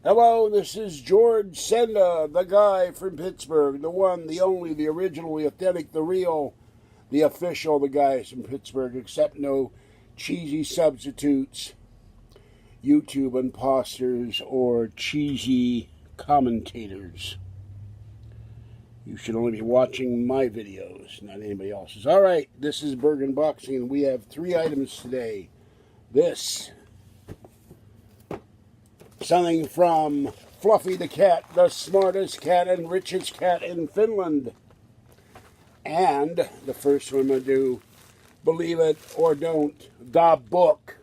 Hello, this is George Senda, the guy from Pittsburgh, the one, the only, the original, the authentic, the real, the official, the guys from Pittsburgh, except no cheesy substitutes, YouTube imposters, or cheesy commentators. You should only be watching my videos, not anybody else's. All right, this is Burgh Unboxing, and we have 3 items today. This, something from Fluffy the cat, the smartest cat and richest cat in Finland. And the first one I'm going to do, believe it or don't, the book.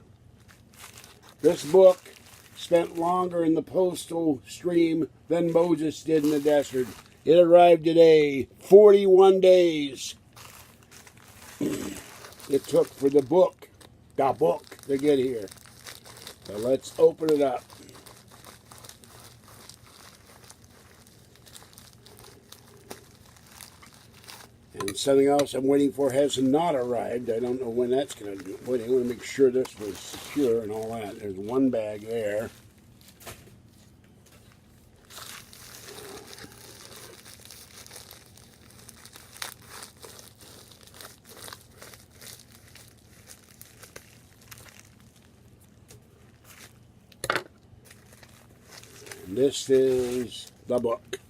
This book spent longer in the postal stream than Moses did in the desert. It arrived today, 41 days it took for the book, to get here. So let's open it up. And something else I'm waiting for has not arrived. I don't know when that's going to do. I want to make sure this was secure and all that. There's one bag there. And this is the book.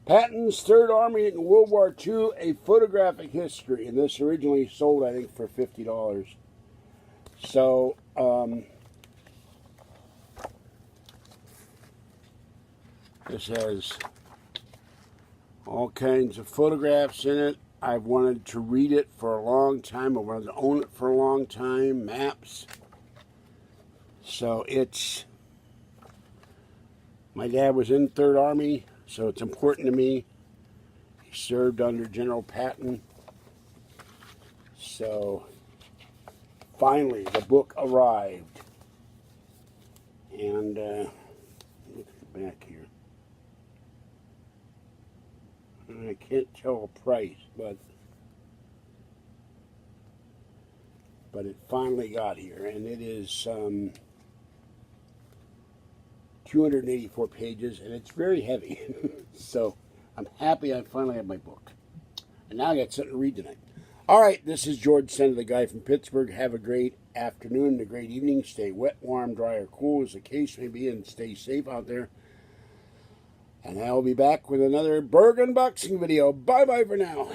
Patton's Third Army in World War II, A Photographic History. And this originally sold, I think, for $50. So, this has all kinds of photographs in it. I've wanted to read it for a long time. I wanted to own it for a long time. Maps. So, it's... My dad was in Third Army, so it's important to me. He served under General Patton. So, finally, the book arrived. And, look at the back here. I can't tell a price, but it finally got here. And it is, 284 pages, and it's very heavy. So I'm happy I finally have my book. And now I got something to read tonight. All right, this is George Senda, the guy from Pittsburgh. Have a great afternoon and a great evening. Stay wet, warm, dry, or cool as the case may be, and stay safe out there. And I'll be back with another Burgh Unboxing video. Bye-bye for now.